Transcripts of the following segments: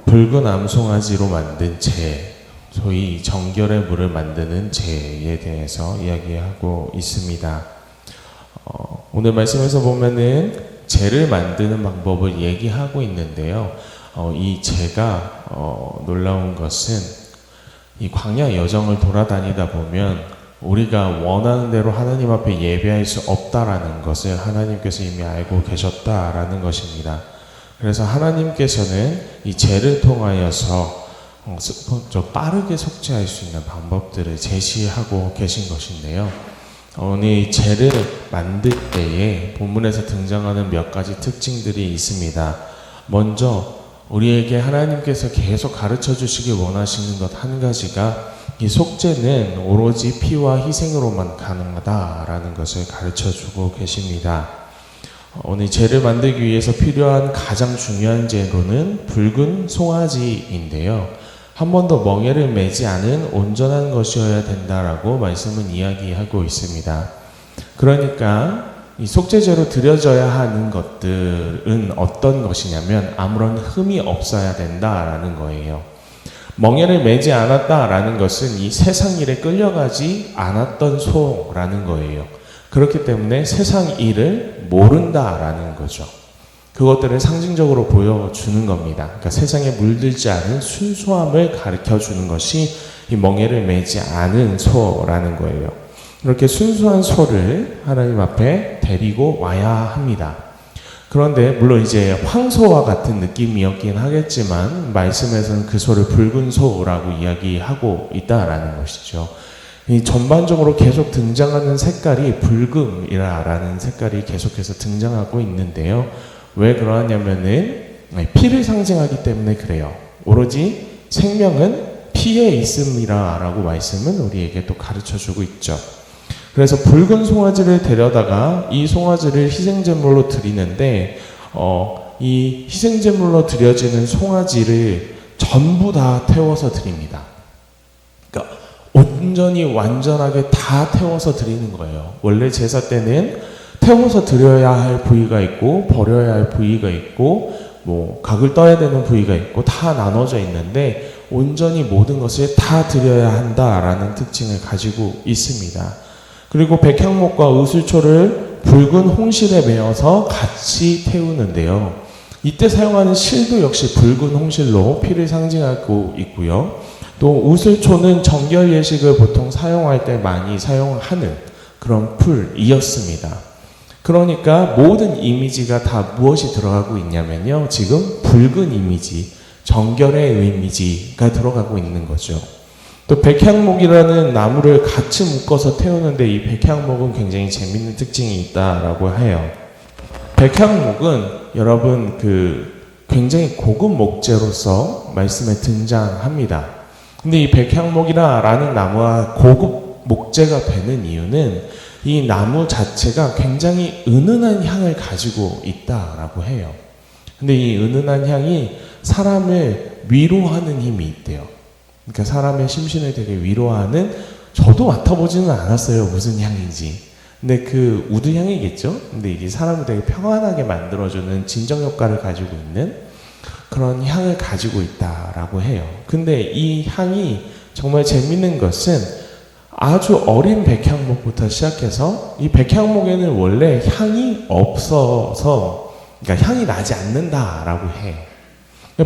붉은 암송아지로 만든 재, 소위 정결의 물을 만드는 재에 대해서 이야기하고 있습니다. 오늘 말씀에서 보면은 재를 만드는 방법을 얘기하고 있는데요. 이 재가 놀라운 것은 이 광야 여정을 돌아다니다 보면 우리가 원하는 대로 하나님 앞에 예배할 수 없다라는 것을 하나님께서 이미 알고 계셨다라는 것입니다. 그래서 하나님께서는 이 재를 통하여서 빠르게 속죄할 수 있는 방법들을 제시하고 계신 것인데요. 오늘 이 재를 만들 때에 본문에서 등장하는 몇 가지 특징들이 있습니다. 먼저 우리에게 하나님께서 계속 가르쳐 주시길 원하시는 것 한 가지가 이 속죄는 오로지 피와 희생으로만 가능하다라는 것을 가르쳐 주고 계십니다. 오늘 재를 만들기 위해서 필요한 가장 중요한 재료는 붉은 송아지인데요. 한 번도 멍에를 매지 않은 온전한 것이어야 된다라고 말씀은 이야기하고 있습니다. 그러니까 이 속죄제로 드려져야 하는 것들은 어떤 것이냐면 아무런 흠이 없어야 된다라는 거예요. 멍에를 매지 않았다라는 것은 이 세상 일에 끌려가지 않았던 소라는 거예요. 그렇기 때문에 세상 일을 모른다라는 거죠. 그것들을 상징적으로 보여주는 겁니다. 그러니까 세상에 물들지 않은 순수함을 가르쳐주는 것이 이 멍에를 매지 않은 소라는 거예요. 이렇게 순수한 소를 하나님 앞에 데리고 와야 합니다. 그런데 물론 이제 황소와 같은 느낌이었긴 하겠지만 말씀에서는 그 소를 붉은 소라고 이야기하고 있다라는 것이죠. 이 전반적으로 계속 등장하는 색깔이 붉음이라는 색깔이 계속해서 등장하고 있는데요. 왜 그러냐면은 피를 상징하기 때문에 그래요. 오로지 생명은 피에 있습니다 라고 말씀은 우리에게 또 가르쳐주고 있죠. 그래서 붉은 송아지를 데려다가 이 송아지를 희생제물로 드리는데 이 희생제물로 드려지는 송아지를 전부 다 태워서 드립니다. 그러니까 온전히 완전하게 다 태워서 드리는 거예요. 원래 제사 때는 태워서 드려야 할 부위가 있고 버려야 할 부위가 있고 각을 떠야 되는 부위가 있고 다 나눠져 있는데 온전히 모든 것을 다 드려야 한다라는 특징을 가지고 있습니다. 그리고 백향목과 의술초를 붉은 홍실에 매어서 같이 태우는데요. 이때 사용하는 실도 역시 붉은 홍실로 피를 상징하고 있고요. 또 의술초는 정결 예식을 보통 사용할 때 많이 사용하는 그런 풀이었습니다. 그러니까 모든 이미지가 다 무엇이 들어가고 있냐면요. 지금 붉은 이미지, 정결의 이미지가 들어가고 있는 거죠. 또 백향목이라는 나무를 같이 묶어서 태우는데 이 백향목은 굉장히 재밌는 특징이 있다라고 해요. 백향목은 여러분 굉장히 고급 목재로서 말씀에 등장합니다. 근데 이 백향목이라는 나무가 고급 목재가 되는 이유는 이 나무 자체가 굉장히 은은한 향을 가지고 있다라고 해요. 근데 이 은은한 향이 사람을 위로하는 힘이 있대요. 그러니까 사람의 심신을 되게 위로하는, 저도 맡아보지는 않았어요. 무슨 향인지. 근데 우드 향이겠죠? 근데 이게 사람을 되게 평안하게 만들어주는 진정 효과를 가지고 있는 그런 향을 가지고 있다라고 해요. 근데 이 향이 정말 재밌는 것은 아주 어린 백향목부터 시작해서 이 백향목에는 원래 향이 없어서, 그러니까 향이 나지 않는다라고 해요.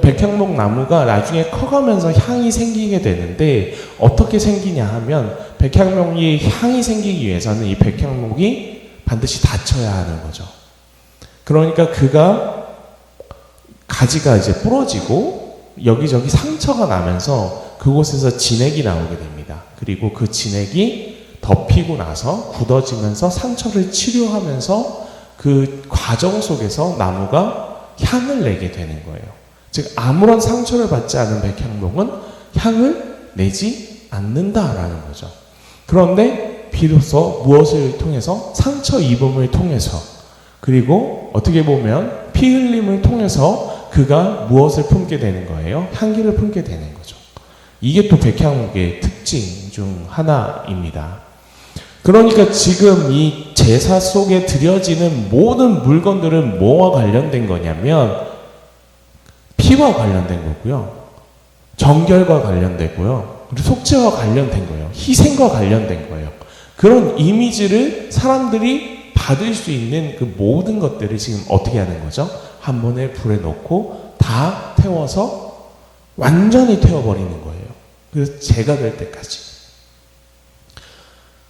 백향목 나무가 나중에 커가면서 향이 생기게 되는데 어떻게 생기냐 하면 백향목이 향이 생기기 위해서는 이 백향목이 반드시 닫혀야 하는 거죠. 그러니까 가지가 이제 부러지고 여기저기 상처가 나면서 그곳에서 진액이 나오게 됩니다. 그리고 그 진액이 덮이고 나서 굳어지면서 상처를 치료하면서 그 과정 속에서 나무가 향을 내게 되는 거예요. 즉 아무런 상처를 받지 않은 백향목은 향을 내지 않는다라는 거죠. 그런데 비로소 무엇을 통해서? 상처 입음을 통해서, 그리고 어떻게 보면 피 흘림을 통해서 그가 무엇을 품게 되는 거예요? 향기를 품게 되는 거죠. 이게 또 백향목의 특징 중 하나입니다. 그러니까 지금 이 제사 속에 드려지는 모든 물건들은 뭐와 관련된 거냐면 피 피와 관련된 거고요. 정결과 관련되고요. 그리고 속죄와 관련된 거예요. 희생과 관련된 거예요. 그런 이미지를 사람들이 받을 수 있는 그 모든 것들을 지금 어떻게 하는 거죠? 한 번에 불에 넣고 다 태워서 완전히 태워버리는 거예요. 그래서 재가 될 때까지.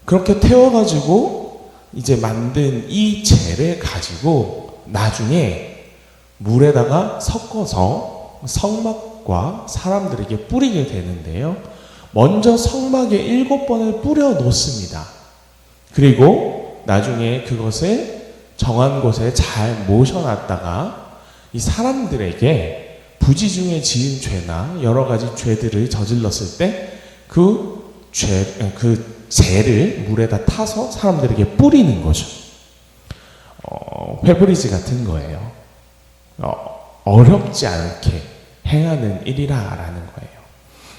그렇게 태워가지고 이제 만든 이 재를 가지고 나중에 물에다가 섞어서 성막과 사람들에게 뿌리게 되는데요. 먼저 성막에 7번을 뿌려 놓습니다. 그리고 나중에 그것을 정한 곳에 잘 모셔놨다가 이 사람들에게 부지 중에 지은 죄나 여러 가지 죄들을 저질렀을 때 그 재를 물에다 타서 사람들에게 뿌리는 거죠. 회브리지 같은 거예요. 어렵지 않게 행하는 일이라라는 거예요.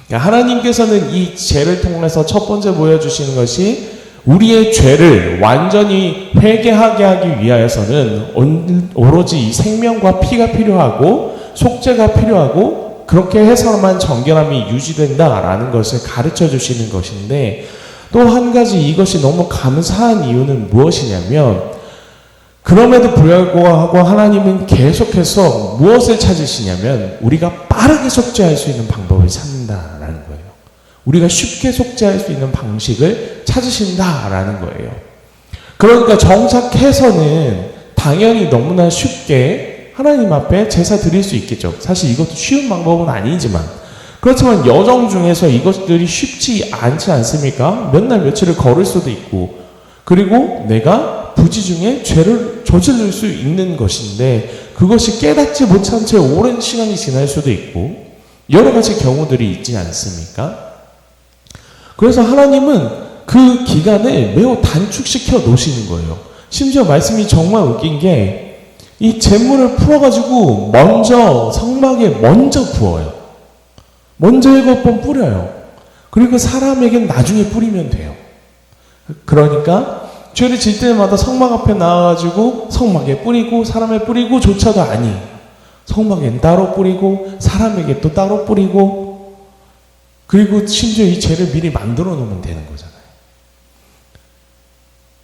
그러니까 하나님께서는 이 죄를 통해서 첫 번째 보여주시는 것이 우리의 죄를 완전히 회개하게 하기 위하여서는 오로지 이 생명과 피가 필요하고 속죄가 필요하고 그렇게 해서만 정결함이 유지된다라는 것을 가르쳐 주시는 것인데, 또 한 가지 이것이 너무 감사한 이유는 무엇이냐면, 그럼에도 불구하고 하나님은 계속해서 무엇을 찾으시냐면 우리가 빠르게 속죄할 수 있는 방법을 찾는다라는 거예요. 우리가 쉽게 속죄할 수 있는 방식을 찾으신다라는 거예요. 그러니까 정착해서는 당연히 너무나 쉽게 하나님 앞에 제사 드릴 수 있겠죠. 사실 이것도 쉬운 방법은 아니지만, 그렇지만 여정 중에서 이것들이 쉽지 않지 않습니까? 몇 날 며칠을 걸을 수도 있고, 그리고 내가 부지 중에 죄를 저지를 수 있는 것인데 그것이 깨닫지 못한 채 오랜 시간이 지날 수도 있고 여러 가지 경우들이 있지 않습니까? 그래서 하나님은 그 기간을 매우 단축시켜 놓으시는 거예요. 심지어 말씀이 정말 웃긴 게 이 잿물을 풀어가지고 먼저 성막에 먼저 부어요. 먼저 7번 뿌려요. 그리고 사람에겐 나중에 뿌리면 돼요. 그러니까 죄를 질 때마다 성막 앞에 나와가지고 성막에 뿌리고 사람에 뿌리고 조차도 아니, 성막엔 따로 뿌리고 사람에게 또 따로 뿌리고, 그리고 심지어 이 죄를 미리 만들어 놓으면 되는 거잖아요.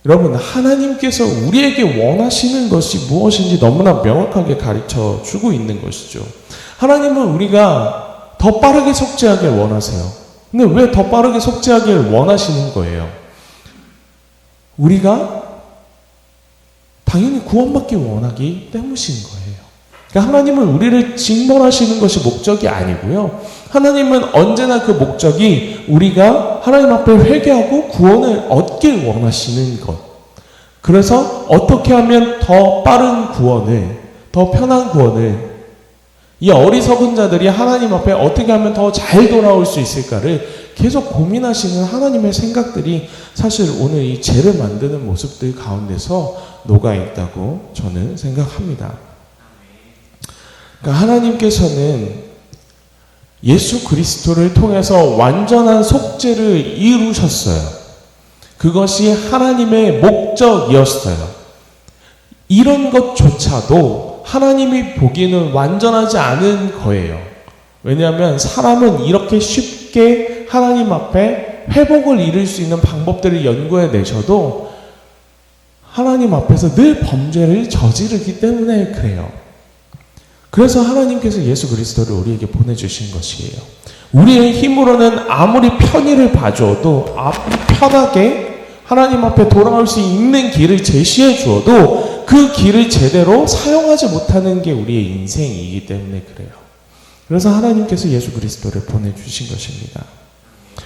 여러분, 하나님께서 우리에게 원하시는 것이 무엇인지 너무나 명확하게 가르쳐 주고 있는 것이죠. 하나님은 우리가 더 빠르게 속죄하길 원하세요. 근데 왜 더 빠르게 속죄하길 원하시는 거예요? 우리가 당연히 구원받기 원하기 때문인 거예요. 그러니까 하나님은 우리를 징벌하시는 것이 목적이 아니고요. 하나님은 언제나 그 목적이 우리가 하나님 앞에 회개하고 구원을 얻길 원하시는 것. 그래서 어떻게 하면 더 빠른 구원을, 더 편한 구원을, 이 어리석은 자들이 하나님 앞에 어떻게 하면 더 잘 돌아올 수 있을까를 계속 고민하시는 하나님의 생각들이 사실 오늘 이 죄를 만드는 모습들 가운데서 녹아 있다고 저는 생각합니다. 그러니까 하나님께서는 예수 그리스도를 통해서 완전한 속죄를 이루셨어요. 그것이 하나님의 목적이었어요. 이런 것조차도 하나님이 보기에는 완전하지 않은 거예요. 왜냐하면 사람은 이렇게 쉽게 하나님 앞에 회복을 이룰 수 있는 방법들을 연구해 내셔도 하나님 앞에서 늘 범죄를 저지르기 때문에 그래요. 그래서 하나님께서 예수 그리스도를 우리에게 보내주신 것이에요. 우리의 힘으로는 아무리 편의를 봐주어도, 아무리 편하게 하나님 앞에 돌아올 수 있는 길을 제시해 주어도 그 길을 제대로 사용하지 못하는 게 우리의 인생이기 때문에 그래요. 그래서 하나님께서 예수 그리스도를 보내주신 것입니다.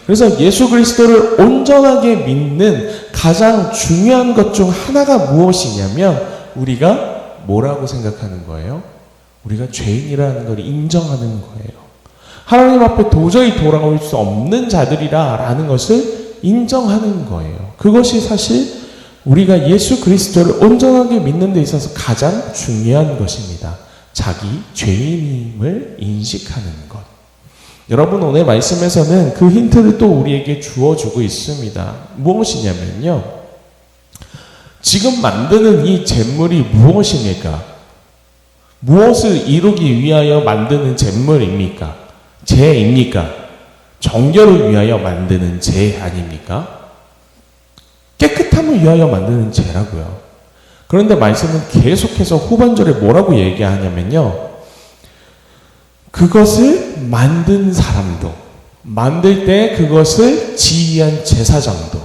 그래서 예수 그리스도를 온전하게 믿는 가장 중요한 것 중 하나가 무엇이냐면, 우리가 뭐라고 생각하는 거예요? 우리가 죄인이라는 걸 인정하는 거예요. 하나님 앞에 도저히 돌아올 수 없는 자들이라는 것을 인정하는 거예요. 그것이 사실 우리가 예수 그리스도를 온전하게 믿는 데 있어서 가장 중요한 것입니다. 자기 죄인임을 인식하는 것. 여러분, 오늘 말씀에서는 그 힌트를 또 우리에게 주어주고 있습니다. 무엇이냐면요, 지금 만드는 이 잿물이 무엇입니까? 무엇을 이루기 위하여 만드는 제물입니까? 제입니까? 정결을 위하여 만드는 제 아닙니까? 깨끗함을 위하여 만드는 제라고요. 그런데 말씀은 계속해서 후반절에 뭐라고 얘기하냐면요. 그것을 만든 사람도, 만들 때 그것을 지휘한 제사장도,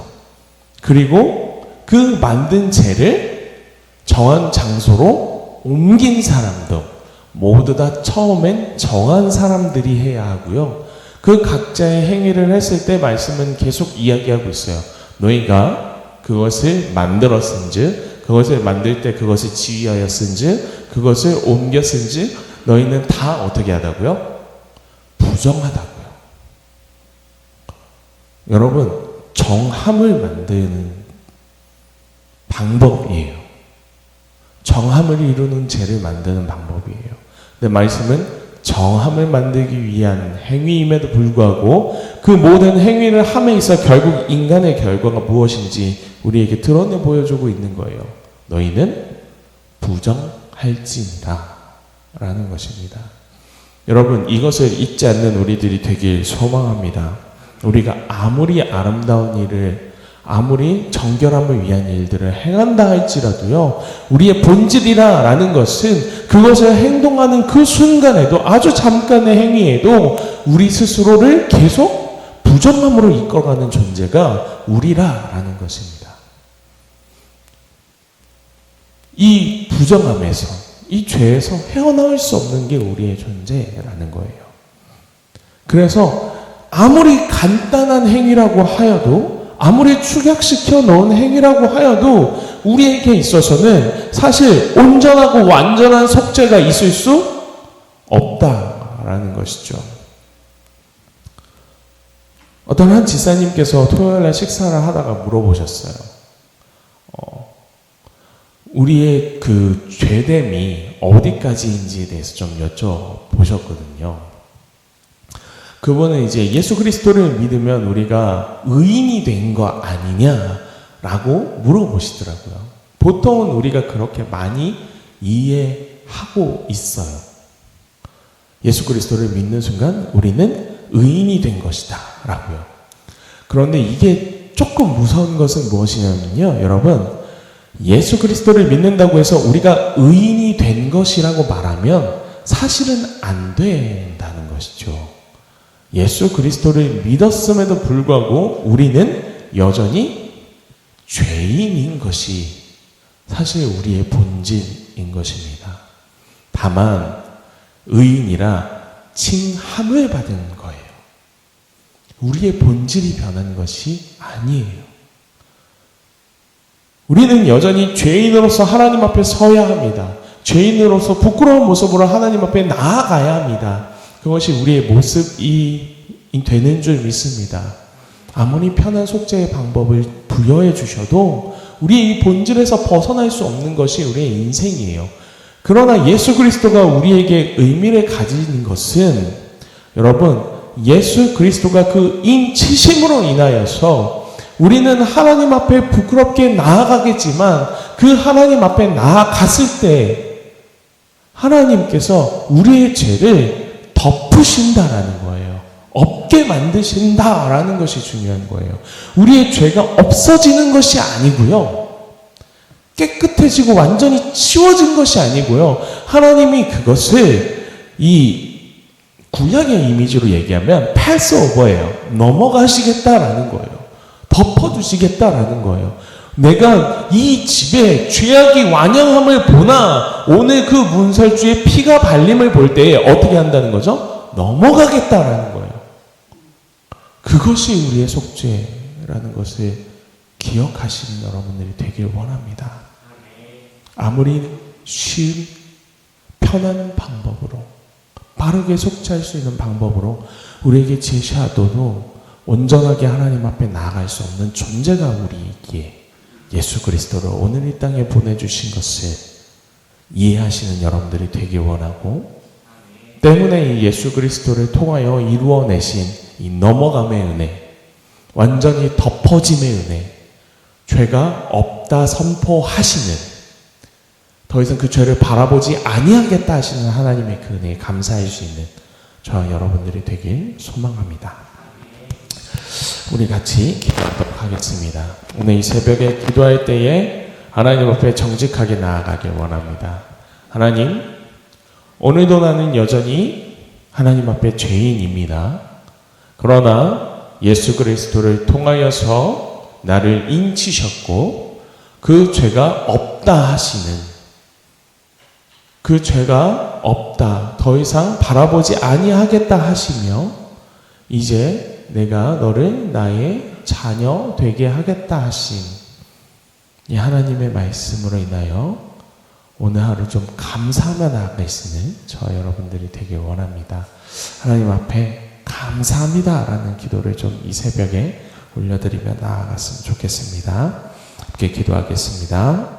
그리고 그 만든 제를 정한 장소로 옮긴 사람도 모두 다 처음엔 정한 사람들이 해야 하고요. 그 각자의 행위를 했을 때 말씀은 계속 이야기하고 있어요. 너희가 그것을 만들었은즉, 그것을 만들 때 그것을 지휘하였은즉, 그것을 옮겼은즉 너희는 다 어떻게 하다고요? 부정하다고요. 여러분, 정함을 만드는 방법이에요. 정함을 이루는 죄를 만드는 방법이에요. 근데 말씀은 정함을 만들기 위한 행위임에도 불구하고 그 모든 행위를 함에 있어 결국 인간의 결과가 무엇인지 우리에게 드러내 보여주고 있는 거예요. 너희는 부정할지니라 라는 것입니다. 여러분, 이것을 잊지 않는 우리들이 되길 소망합니다. 우리가 아무리 아름다운 일을, 아무리 정결함을 위한 일들을 행한다 할지라도요, 우리의 본질이라 라는 것은 그것을 행동하는 그 순간에도, 아주 잠깐의 행위에도 우리 스스로를 계속 부정함으로 이끌어가는 존재가 우리라 라는 것입니다. 이 부정함에서, 이 죄에서 헤어나올 수 없는 게 우리의 존재라는 거예요. 그래서 아무리 간단한 행위라고 하여도, 아무리 축약시켜 놓은 행위라고 하여도 우리에게 있어서는 사실 온전하고 완전한 속죄가 있을 수 없다라는 것이죠. 어떤 한 지사님께서 토요일날 식사를 하다가 물어보셨어요. 우리의 그 죄됨이 어디까지인지에 대해서 좀 여쭤보셨거든요. 그분은 이제 예수 그리스도를 믿으면 우리가 의인이 된 거 아니냐라고 물어보시더라고요. 보통은 우리가 그렇게 많이 이해하고 있어요. 예수 그리스도를 믿는 순간 우리는 의인이 된 것이다 라고요. 그런데 이게 조금 무서운 것은 무엇이냐면요, 여러분, 예수 그리스도를 믿는다고 해서 우리가 의인이 된 것이라고 말하면 사실은 안 된다는 것이죠. 예수 그리스도를 믿었음에도 불구하고 우리는 여전히 죄인인 것이 사실 우리의 본질인 것입니다. 다만 의인이라 칭함을 받은 거예요. 우리의 본질이 변한 것이 아니에요. 우리는 여전히 죄인으로서 하나님 앞에 서야 합니다. 죄인으로서 부끄러운 모습으로 하나님 앞에 나아가야 합니다. 그것이 우리의 모습이 되는 줄 믿습니다. 아무리 편한 속죄의 방법을 부여해 주셔도 우리의 이 본질에서 벗어날 수 없는 것이 우리의 인생이에요. 그러나 예수 그리스도가 우리에게 의미를 가지는 것은, 여러분, 예수 그리스도가 그 인치심으로 인하여서 우리는 하나님 앞에 부끄럽게 나아가겠지만 그 하나님 앞에 나아갔을 때 하나님께서 우리의 죄를 덮으신다라는 거예요. 없게 만드신다라는 것이 중요한 거예요. 우리의 죄가 없어지는 것이 아니고요. 깨끗해지고 완전히 치워진 것이 아니고요. 하나님이 그것을 이 구약의 이미지로 얘기하면 패스오버예요. 넘어가시겠다라는 거예요. 덮어두시겠다라는 거예요. 내가 이 집에 죄악이 완영함을 보나 오늘 그 문설주의 피가 발림을 볼 때에 어떻게 한다는 거죠? 넘어가겠다라는 거예요. 그것이 우리의 속죄라는 것을 기억하시는 여러분들이 되길 원합니다. 아무리 쉬운 편한 방법으로, 빠르게 속죄할 수 있는 방법으로 우리에게 제시하도록 온전하게 하나님 앞에 나아갈 수 없는 존재가 우리에게 예수 그리스도를 오늘 이 땅에 보내주신 것을 이해하시는 여러분들이 되길 원하고, 때문에 이 예수 그리스도를 통하여 이루어내신 이 넘어감의 은혜, 완전히 덮어짐의 은혜, 죄가 없다 선포하시는 더 이상 그 죄를 바라보지 아니하겠다 하시는 하나님의 그 은혜에 감사할 수 있는 저와 여러분들이 되길 소망합니다. 우리 같이 기도하도록 하겠습니다. 오늘 이 새벽에 기도할 때에 하나님 앞에 정직하게 나아가길 원합니다. 하나님, 오늘도 나는 여전히 하나님 앞에 죄인입니다. 그러나 예수 그리스도를 통하여서 나를 인치셨고 그 죄가 없다 하시는, 그 죄가 없다, 더 이상 바라보지 아니하겠다 하시며 이제 내가 너를 나의 자녀 되게 하겠다 하신 이 하나님의 말씀으로 인하여 오늘 하루 좀 감사하며 나아갈 수 있는 저와 여러분들이 되길 원합니다. 하나님 앞에 감사합니다 라는 기도를 좀 이 새벽에 올려드리며 나아갔으면 좋겠습니다. 함께 기도하겠습니다.